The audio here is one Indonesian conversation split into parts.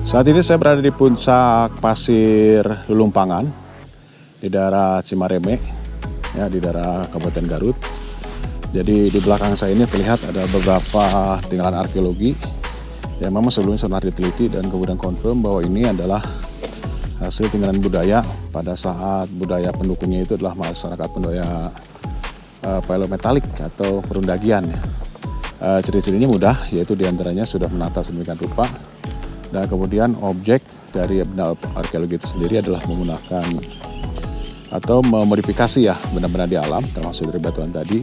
Saat ini saya berada di puncak pasir Lulumpangan di daerah Cimareme, ya, di daerah Kabupaten Garut. Jadi di belakang saya ini terlihat ada beberapa tinggalan arkeologi yang memang sebelumnya sudah diteliti dan kemudian confirm bahwa ini adalah hasil tinggalan budaya pada saat budaya pendukungnya itu adalah masyarakat budaya paleometalik atau perundagian. Ciri-cirinya mudah, yaitu diantaranya sudah menata sedemikian rupa. Dan kemudian objek dari benda arkeologi itu sendiri adalah menggunakan atau memodifikasi ya benda-benda di alam, termasuk dari batuan tadi,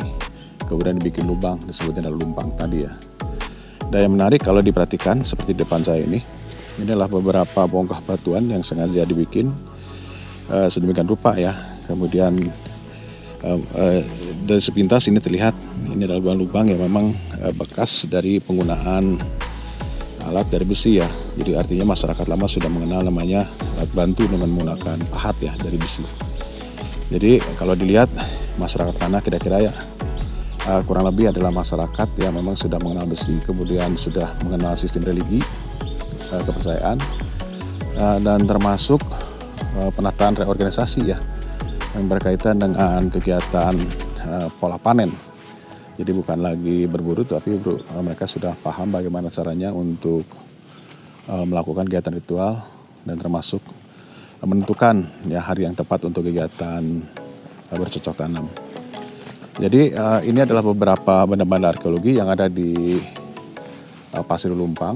kemudian dibikin lubang, disebutnya adalah lumpang tadi ya. Dan yang menarik kalau diperhatikan seperti di depan saya ini adalah beberapa bongkah batuan yang sengaja dibikin sedemikian rupa ya. Kemudian dari sepintas ini terlihat ini adalah lubang-lubang yang memang bekas dari penggunaan alat dari besi ya. Jadi artinya masyarakat lama sudah mengenal namanya alat bantu dengan menggunakan pahat ya dari besi. Jadi kalau dilihat masyarakat mana kira-kira ya kurang lebih adalah masyarakat yang memang sudah mengenal besi, kemudian sudah mengenal sistem religi, kepercayaan, dan termasuk penataan reorganisasi ya yang berkaitan dengan kegiatan pola panen. Jadi bukan lagi berburu, tapi mereka sudah paham bagaimana caranya untuk melakukan kegiatan ritual dan termasuk menentukan ya hari yang tepat untuk kegiatan bercocok tanam. Jadi ini adalah beberapa benda-benda arkeologi yang ada di Pasir Lumpang.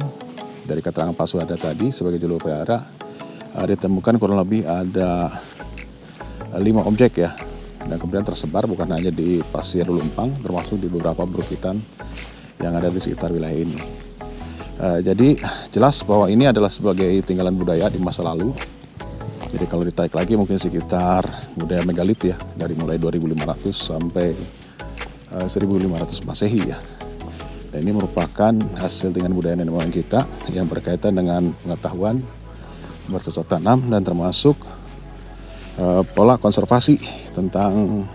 Dari keterangan Pak Suhada tadi sebagai juru pelihara ditemukan kurang lebih ada 5 objek ya. Dan kemudian tersebar bukan hanya di Pasir Lumpang, termasuk di beberapa perbukitan yang ada di sekitar wilayah ini. Jadi jelas bahwa ini adalah sebagai tinggalan budaya di masa lalu. Jadi kalau ditarik lagi mungkin sekitar budaya megalit ya, dari mulai 2500 sampai 1500 Masehi ya. Dan ini merupakan hasil tinggalan budaya nenek moyang kita yang berkaitan dengan pengetahuan bercocok tanam dan termasuk pola konservasi tentang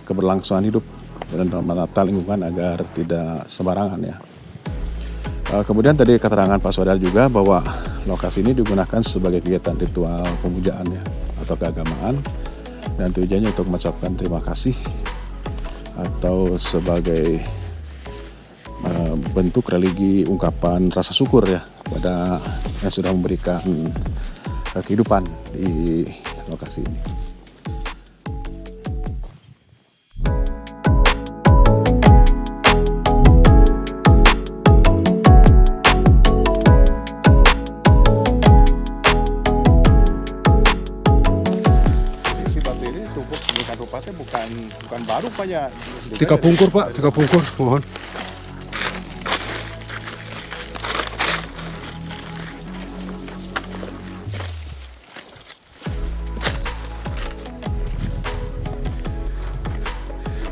keberlangsungan hidup dan menata lingkungan agar tidak sembarangan ya. Kemudian tadi keterangan Pak Sodar juga bahwa lokasi ini digunakan sebagai kegiatan ritual pemujaan ya atau keagamaan dan tujuannya untuk mengucapkan terima kasih atau sebagai bentuk religi ungkapan rasa syukur ya pada yang sudah memberikan kehidupan di lokasi ini. Isi batu ini tumpuk sedemikian rupanya bukan baru Pak ya. Tiga pungkur Pak, tiga pungkur, mohon.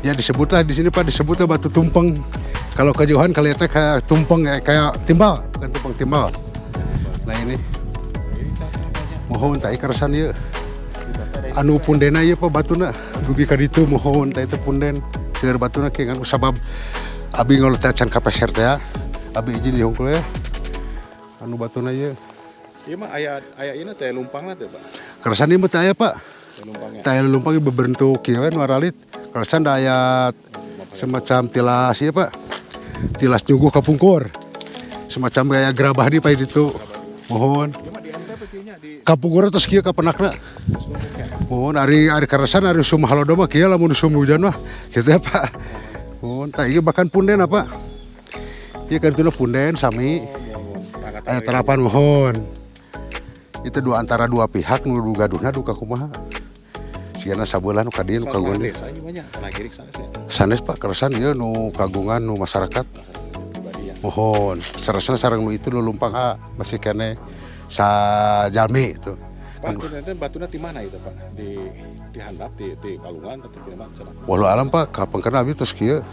Ya disebutlah di sini Pak, disebutlah batu tumpeng. Kalau kejauhan kelihatannya kayak tumpeng, kayak timbal, bukan tumpeng timbal. Nah ini, mohon tak ikarasan ya. Anu pundena ya Pak batuna, dugi kaditu mohon tak itu punden. Segar batuna kayak anu sabab abi ngol tacan kapeser teh ya. Abi izin dihongkul ya. Anu batuna ya. Iya mah aya ini teh lumpangna teh Pak. Karasan ieu mah teh aya Pak. Lumpangnya. Teh lumpang berbentuk kieu kan waralit. Karasan da aya semacam tilas ya Pak. Tilas nyuguh kapungkur. Semacam kayak gerabah di Pak itu. Mohon. Kapungkur terus kieu kapenakna. Mohon ari karasan ari sum halodo mah kieu lamun sum hujan mah kitu ya Pak. Mohon tah ieu bahkan punden apa? Ieu kan tuna punden sami. Aya terapan mohon. Itu antara dua pihak nu gaduhna duka kumaha. Sigana sabeula nu ka dieu nu kagungan. Sanes Pak karasan ieu nu kagungan nu masyarakat. Mohon sarasana sareng nu itu nu lumpang masih kene sajalmi itu. Pak, batuna di mana itu Pak? Di handap, di Walungan atau di mana? Walau alam Pak, kapan kena abi terus kieu.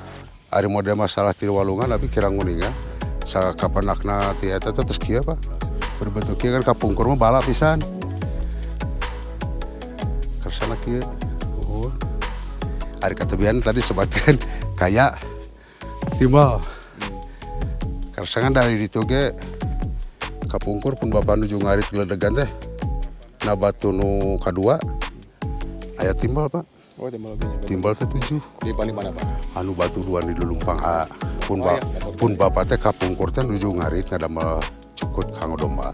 Ari model masalah di Walungan abi kira nguningan. Sa kapanakna ti eta terus kieu Pak. Berbentuk kieu kan kapungkur mah bala pisan. Kersana kieu. Oh. Ari katebian tadi sebagian kayak timbal. Karsangan dari ditu ge kapungkur pun bapak nuju ngarit geledegan teh. Nah batu nu kadua aya timbal Pak. Oh, Timbal teh 7. Di paling mana, Pak? Anu batu dua di Lulumpang A. Pun Oh, iya. pun bapak teh kapungkur teh nuju ngarit ngadamel cukut kanggo domba.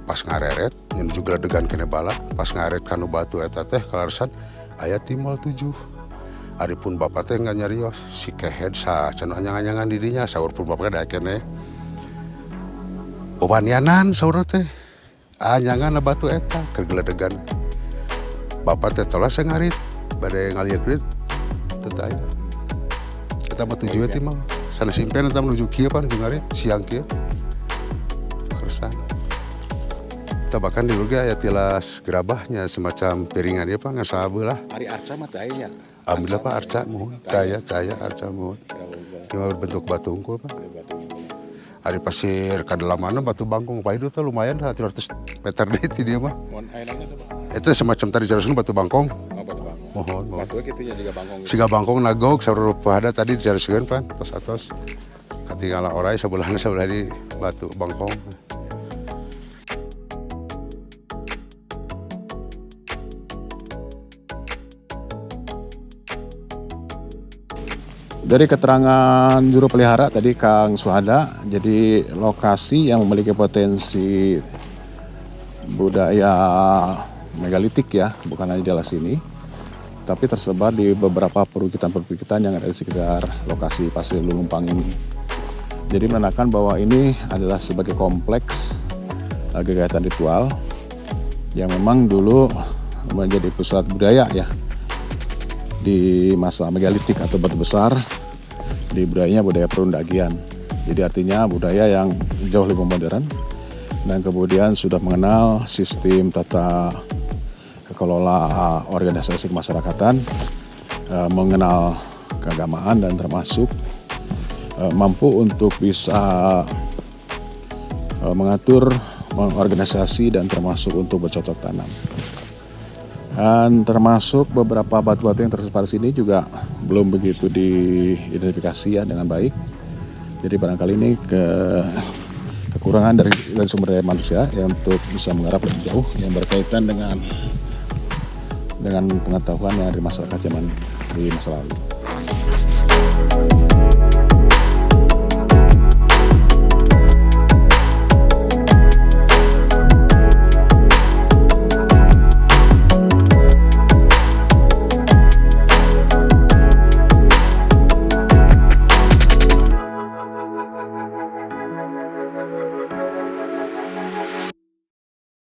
Pas ngareret nuju geledegan kene bala, pas ngaret kanu batu eta teh kalarsan aya timbal 7. Ari pun bapak teh nggak nyarios si kehed sa cenah anyang-anyangan di dinya saur pun bapak da kene. Obanianan saur teh. Anyangan batu eta keur geledegan. Bapak teh tolas ngarit bade ngaliekeun teu aya. Eta mah 7 teh mah. Sanes impen eta menuju kieu pan ngarit siang kieu. Kersan. Kita bahkan di luar aya tilas gerabahnya semacam piringan dia Pak ngasa belah. Ari arca mah teu aya. Alhamdulillah Pak arca mohon. Taya arca mohon. Cuma berbentuk batu unggul Pak. Ari pasir kadelamana batu bangkong Pak itu tuh lumayan 300 meter deh ti dia mah. Mohon aya namanya tuh, Pak. Itu semacam tadi jaroskeun batu bangkong. Oh, batu bangkong. Mohon. Batu kitu nya juga bangkong. Siga bangkong nagog sarupa ada tadi dijaroskeun Pak. Tos-atos. Katinggalan orai sebelah di batu bangkong. Dari keterangan juru pelihara tadi Kang Suhada, jadi lokasi yang memiliki potensi budaya megalitik ya, bukan hanya di daerah sini, tapi tersebar di beberapa perbukitan-perbukitan yang ada di sekitar lokasi Pasir Lulumpang ini. Jadi menandakan bahwa ini adalah sebagai kompleks kegiatan ritual yang memang dulu menjadi pusat budaya ya di masa megalitik atau batu besar, di budaya perundagian. Jadi artinya budaya yang jauh lebih modern dan kemudian sudah mengenal sistem tata kelola organisasi kemasyarakatan, mengenal keagamaan dan termasuk mampu untuk bisa mengatur, mengorganisasi dan termasuk untuk bercocok tanam. Dan termasuk beberapa batu-batu yang tersebar sini juga belum begitu diidentifikasi ya dengan baik. Jadi barangkali ini kekurangan dari sumber daya manusia ya untuk bisa menggarap lebih jauh yang berkaitan dengan pengetahuan yang dari masyarakat zaman di masa lalu.